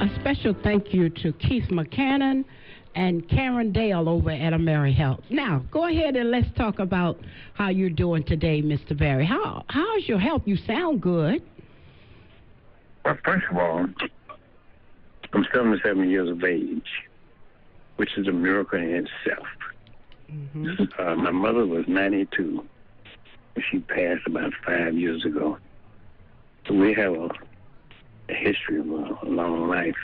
A special thank you to Keith McCannon and Karen Dale over at Ameri Health. Now, go ahead and let's talk about how you're doing today, Mr. Barry. How's your health? You sound good. Well, first of all, I'm 77 years of age, which is a miracle in itself. Mm-hmm. My mother was 92. She passed about 5 years ago. So we have a history of a long life,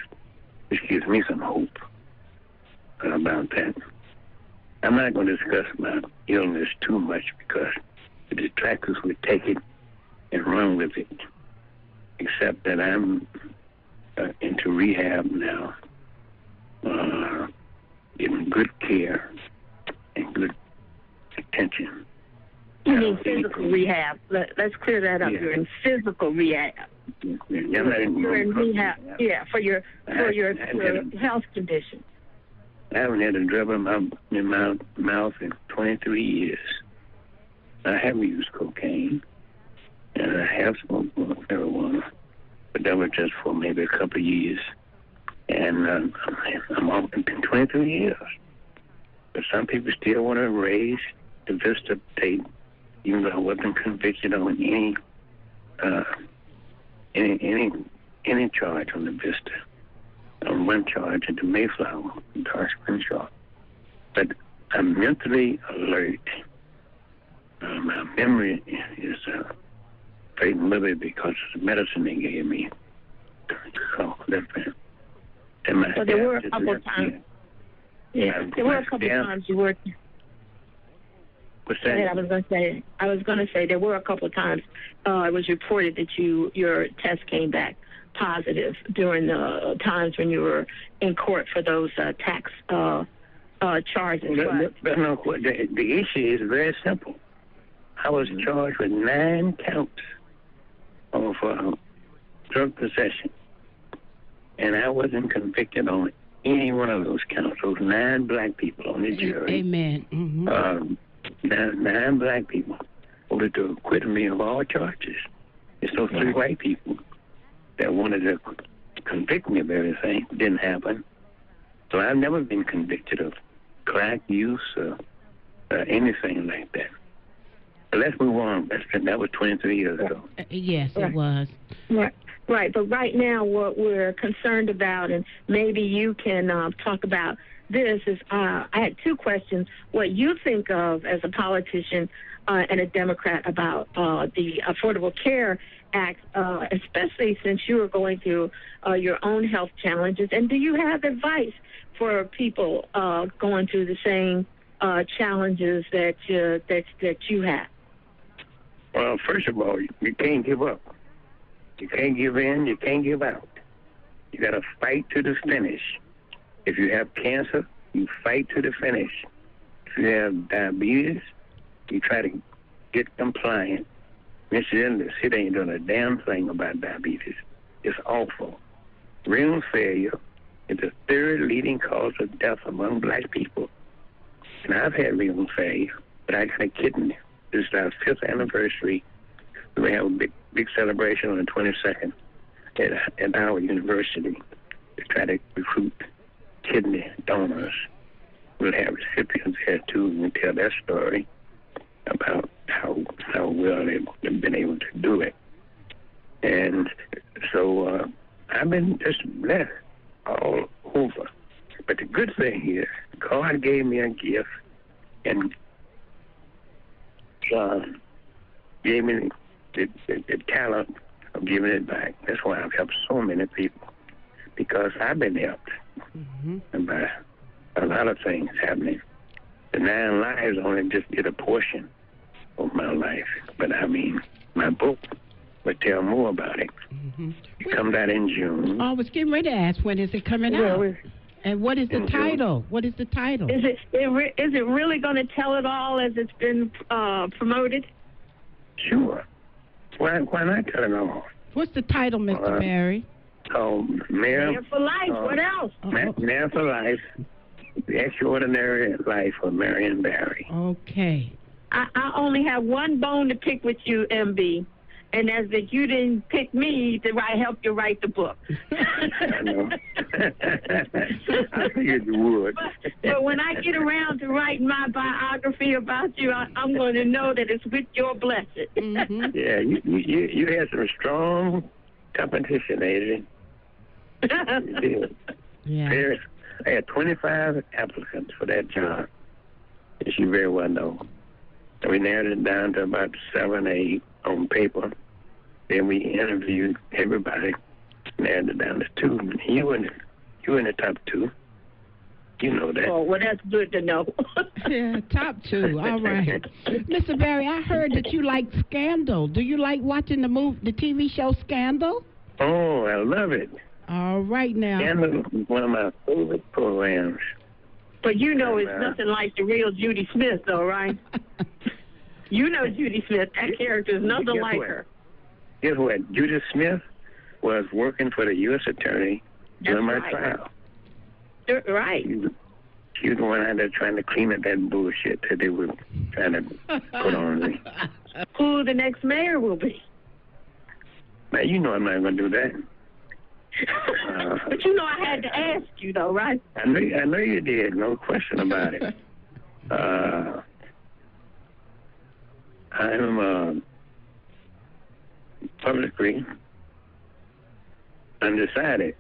which gives me some hope about that. I'm not going to discuss my illness too much because the detractors would take it and run with it, except that I'm into rehab now, getting good care and good attention. You mean physical rehab? Let's clear that up. Yeah. You're in physical rehab. You're in rehab. Yeah, for your health condition. I haven't had a drug in my mouth in 23 years. I haven't used cocaine, and I have smoked marijuana, but that was just for maybe a couple of years. And I'm off in 23 years. But some people still want to raise the Vista date, even though I wasn't convicted on any charge on the Vista. On one charge at the Mayflower, Dark Spring Shop. But I'm mentally alert. My memory is fading a little bit because of the medicine they gave me. So there were a couple of times. Yeah, there were a couple of times you were. What's that? I was going to say there were a couple of times it was reported that your test came back positive during the times when you were in court for those tax charges. But no, the issue is very simple. I was charged with 9 counts of drug possession, and I wasn't convicted on any one of those counts. Those 9 black people on the jury. Amen. Mm-hmm. 9 black people voted to acquit me of all charges. It's those 3 white people that wanted to convict me of everything. Didn't happen. So I've never been convicted of crack use or anything like that. But let's move on. That was 23 years ago. Yes, it was. Right. But right now what we're concerned about, and maybe you can talk about this, is I had 2 questions. What you think of as a politician and a Democrat about the Affordable Care Act, especially since you are going through your own health challenges, and do you have advice for people going through the same challenges that you have? Well, first of all, you can't give up. You can't give in. You can't give out. You got to fight to the finish. If you have cancer, you fight to the finish. If you have diabetes, you try to get compliant. Incidentally, the city ain't doing a damn thing about diabetes. It's awful. Renal failure is the 3rd leading cause of death among black people. And I've had renal failure, but I got a kidney. This is our 5th anniversary. We have a big celebration on the 22nd at our university to try to recruit kidney donors. We'll have recipients here too, and tell their story about how well they've been able to do it. And so I've been just blessed all over. But the good thing is, God gave me a gift and gave me the talent of giving it back. That's why I've helped so many people, because I've been helped by a lot of things happening. The 9 lives only just did a portion of my life, but I mean, my book would tell more about it. It comes out in June. I was getting ready to ask, when is it coming out? And what is the title? June. What is the title? Is it really going to tell it all as it's been promoted? Sure. Why not tell it all? What's the title, Mr. Barry? Oh, Mayor for Life. What else? Mayor for Life. The Extraordinary Life of Marion Barry. Okay. I only have one bone to pick with you, MB, and that's that you didn't pick me to help you write the book. I know. figured you would. But when I get around to writing my biography about you, I'm going to know that it's with your blessing. Mm-hmm. Yeah, you had some strong competition, Adrian. You did. Yeah. I had 25 applicants for that job, as you very well know. And we narrowed it down to about 7 or 8 on paper. Then we interviewed everybody, narrowed it down to 2. You were in the top 2. You know that. Oh, well, that's good to know. Yeah, top 2. All right. Mr. Barry, I heard that you like Scandal. Do you like watching the TV show Scandal? Oh, I love it. All right now. Scandal is one of my favorite programs. But you know it's nothing like the real Judy Smith, though, right? You know Judy Smith. That character is nothing like her. Guess what? Judy Smith was working for the U.S. Attorney during my trial. Right. She was the one out there trying to clean up that bullshit that they were trying to put on me. Who the next mayor will be? Now, you know I'm not going to do that. But you know I had to ask you, though, right? I know you did. No question about it. I'm publicly undecided.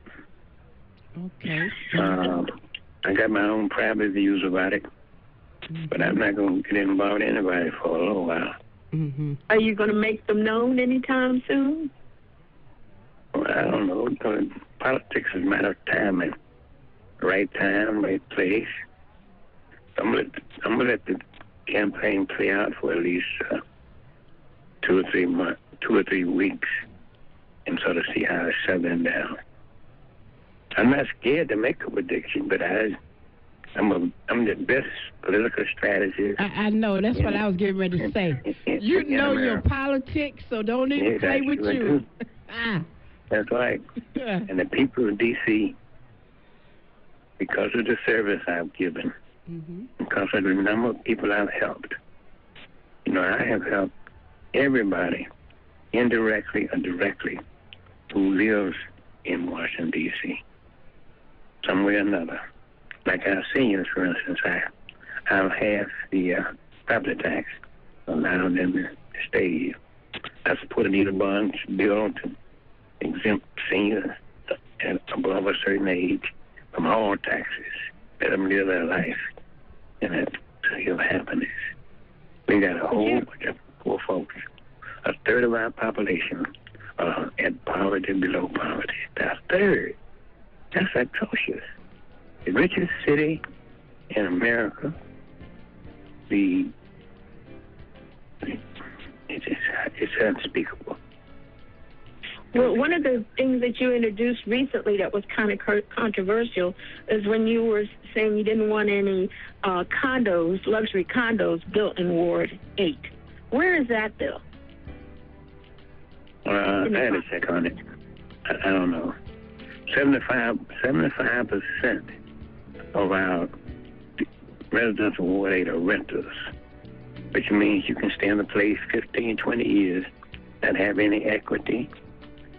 Okay. I got my own private views about it, but I'm not going to get involved with anybody for a little while. Mm-hmm. Are you going to make them known anytime soon? Well, I don't know. Politics is a matter of timing. Right time, right place. I'm gonna let the campaign play out for at least 2 or 3 months, 2 or 3 weeks, and sort of see how it's settling down. I'm not scared to make a prediction, but I'm the best political strategist. I know. That's what I was getting ready to say. You know your politics, so don't even play with you. That's right. And the people of D.C., because of the service I've given, because of the number of people I've helped, I have helped everybody, indirectly or directly, who lives in Washington, D.C., some way or another. Like our seniors, for instance, I'll have the property tax, allow them to stay here. I supported either bond bill to exempt seniors above a certain age from all taxes. Let them live their life in a state of happiness. We got a whole bunch of poor folks. A third of our population are at poverty, below poverty. That's a third. That's atrocious. The richest city in America, it's unspeakable. Well, one of the things that you introduced recently that was kind of controversial is when you were saying you didn't want any luxury condos built in Ward 8. Where is that bill? I had to check on it. I don't know. 75% of our residents of Ward 8 are renters, which means you can stay in the place 15, 20 years and have any equity.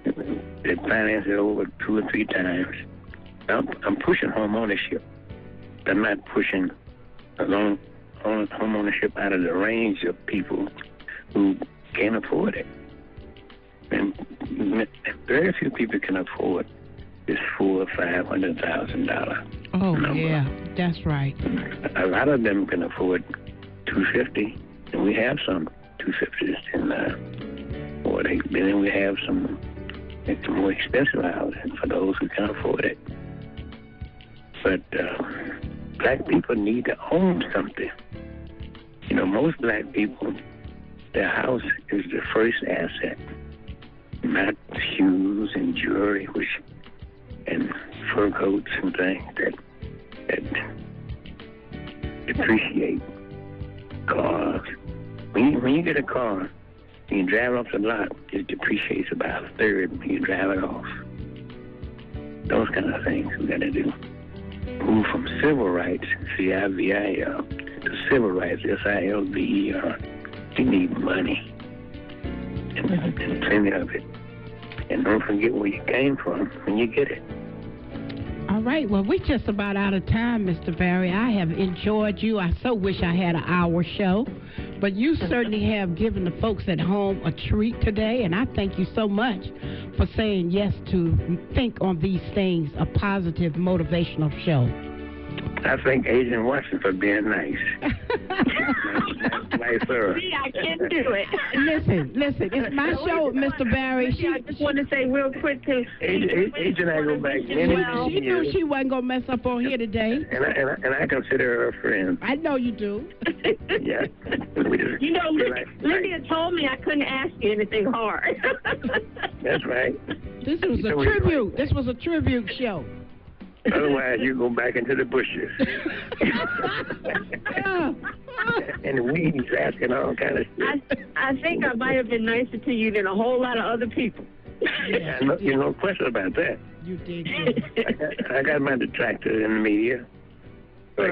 They finance it over 2 or 3 times. I'm pushing home ownership. I'm not pushing home ownership out of the range of people who can't afford it. And very few people can afford this $400,000 or $500,000. Oh, number. Yeah, that's right. A lot of them can afford $250,000, and we have some $250,000 in Ward 8. Then we have some more expensive housing for those who can afford it. But black people need to own something. Most black people, their house is the first asset, not shoes and jewelry, and fur coats and things that depreciate. Cars. When you get a car, when you drive off the lot, it depreciates about a third when you drive it off. Those kind of things we got to do. Move from civil rights, CIVIR, to civil rights, SILVER. You need money, and plenty of it. And don't forget where you came from when you get it. All right. Well, we're just about out of time, Mr. Barry. I have enjoyed you. I so wish I had an hour show. But you certainly have given the folks at home a treat today, and I thank you so much for saying yes to Think on These Things, a positive, motivational show. I thank Agent Watson for being nice. Nice, sir. See, I can do it. Listen, it's my show, Mr. Barry. I just want to say real quick to Agent, I go back many she knew years. she wasn't going to mess up on here today. And I consider her a friend. I know you do. Yeah. You know, Lyndia told me I couldn't ask you anything hard. That's right. This was a tribute. This was a tribute show. Otherwise, you go back into the bushes. And the weeds asking all kind of shit. I think I might have been nicer to you than a whole lot of other people. Yeah, no question about that. You did. I got my detractors in the media. We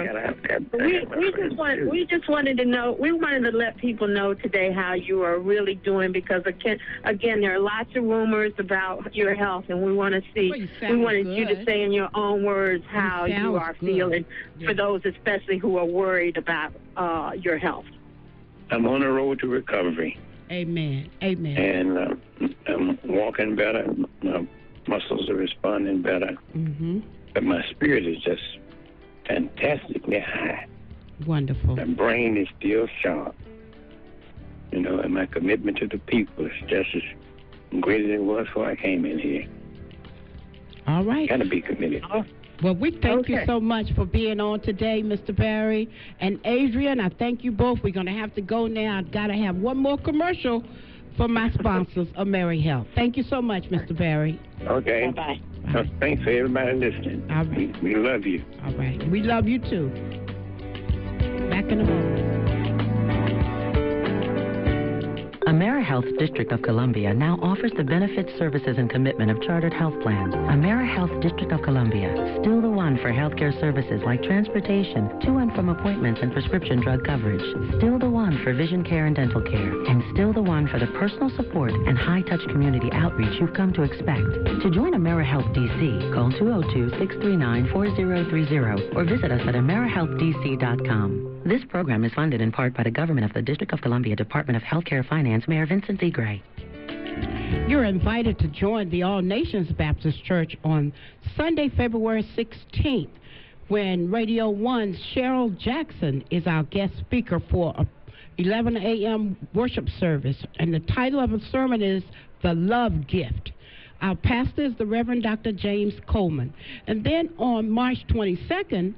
just wanted to know. We wanted to let people know today how you are really doing, because again there are lots of rumors about your health, and we want to see. We wanted you to say in your own words how you are feeling, for those especially who are worried about your health. I'm on the road to recovery. Amen. Amen. And I'm walking better. My muscles are responding better. Mm-hmm. But my spirit is just fantastically high. Wonderful. My brain is still sharp. You know, and my commitment to the people is just as great as it was before I came in here. All right. Got to be committed. Well, we thank you so much for being on today, Mr. Barry. And Adrian, I thank you both. We're going to have to go now. I've got to have one more commercial for my sponsors, AmeriHealth. Thank you so much, Mr. Barry. Okay. Bye-bye. Thanks for everybody listening. All right. We love you. All right. We love you, too. Back in a moment. AmeriHealth District of Columbia now offers the benefits, services, and commitment of chartered health plans. AmeriHealth District of Columbia, still the one for healthcare services like transportation, to and from appointments and prescription drug coverage. Still the one for vision care and dental care. And still the one for the personal support and high-touch community outreach you've come to expect. To join AmeriHealth DC, call 202-639-4030 or visit us at AmeriHealthDC.com. This program is funded in part by the government of the District of Columbia Department of Healthcare Finance, Mayor Vincent D. Gray. You're invited to join the All Nations Baptist Church on Sunday, February 16th, when Radio 1's Cheryl Jackson is our guest speaker for a 11 a.m. worship service. And the title of the sermon is The Love Gift. Our pastor is the Reverend Dr. James Coleman. And then on March 23rd,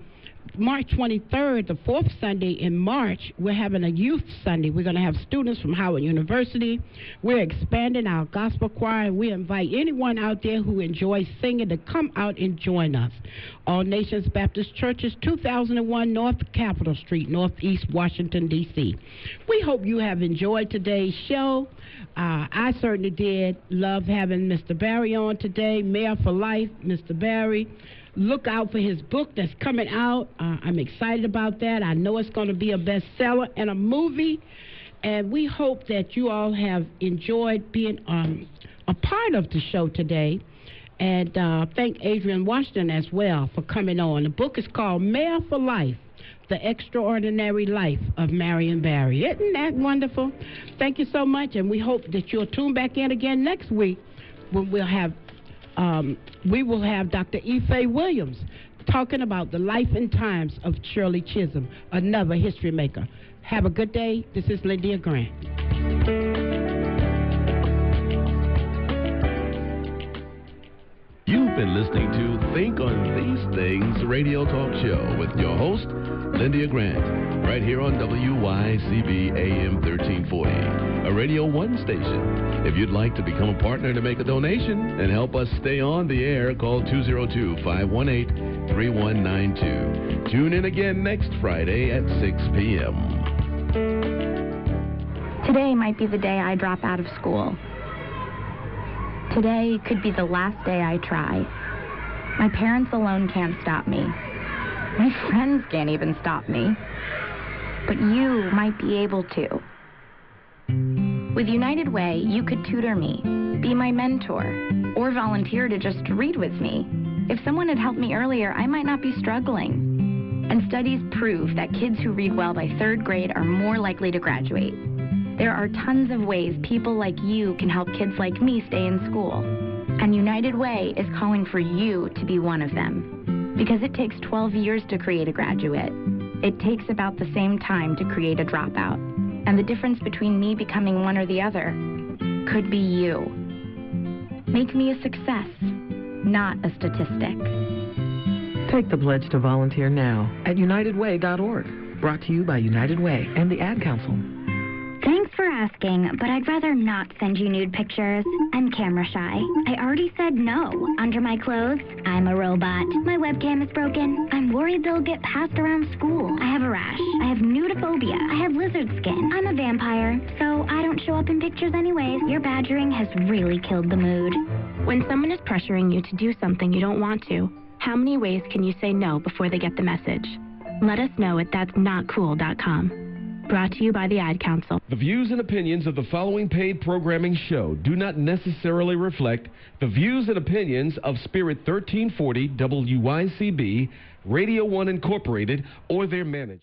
the fourth Sunday in March, we're having a youth Sunday. We're going to have students from Howard University. We're expanding our gospel choir, and we invite anyone out there who enjoys singing to come out and join us. All Nations Baptist Church is 2001 North Capitol Street, Northeast Washington, D.C. We hope you have enjoyed today's show. I certainly did love having Mr. Barry on today, Mayor for Life, Mr. Barry. Look out for his book that's coming out. I'm excited about that. I know it's going to be a bestseller and a movie. And we hope that you all have enjoyed being a part of the show today. And thank Adrian Washington as well for coming on. The book is called Mayor for Life, The Extraordinary Life of Marion Barry. Isn't that wonderful? Thank you so much. And we hope that you'll tune back in again next week when we will have Dr. Ife Williams talking about the life and times of Shirley Chisholm, another history maker. Have a good day. This is Lyndia Grant. You've been listening to Think on These Things radio talk show with your host, Lyndia Grant, right here on WYCB AM 1340, a Radio 1 station. If you'd like to become a partner to make a donation and help us stay on the air, call 202-518-3192. Tune in again next Friday at 6 p.m. Today might be the day I drop out of school. Today could be the last day I try. My parents alone can't stop me. My friends can't even stop me. But you might be able to. With United Way, you could tutor me, be my mentor, or volunteer to just read with me. If someone had helped me earlier, I might not be struggling. And studies prove that kids who read well by 3rd grade are more likely to graduate. There are tons of ways people like you can help kids like me stay in school. And United Way is calling for you to be one of them. Because it takes 12 years to create a graduate. It takes about the same time to create a dropout. And the difference between me becoming one or the other could be you. Make me a success, not a statistic. Take the pledge to volunteer now at unitedway.org. Brought to you by United Way and the Ad Council. Thanks for asking, but I'd rather not send you nude pictures. I'm camera shy. I already said no. Under my clothes, I'm a robot. My webcam is broken. I'm worried they'll get passed around school. I have a rash. I have nudophobia. I have lizard skin. I'm a vampire, so I don't show up in pictures anyways. Your badgering has really killed the mood. When someone is pressuring you to do something you don't want to, how many ways can you say no before they get the message? Let us know at that'snotcool.com. Brought to you by the Ad Council. The views and opinions of the following paid programming show do not necessarily reflect the views and opinions of Spirit 1340 WYCB, Radio 1 Incorporated, or their management.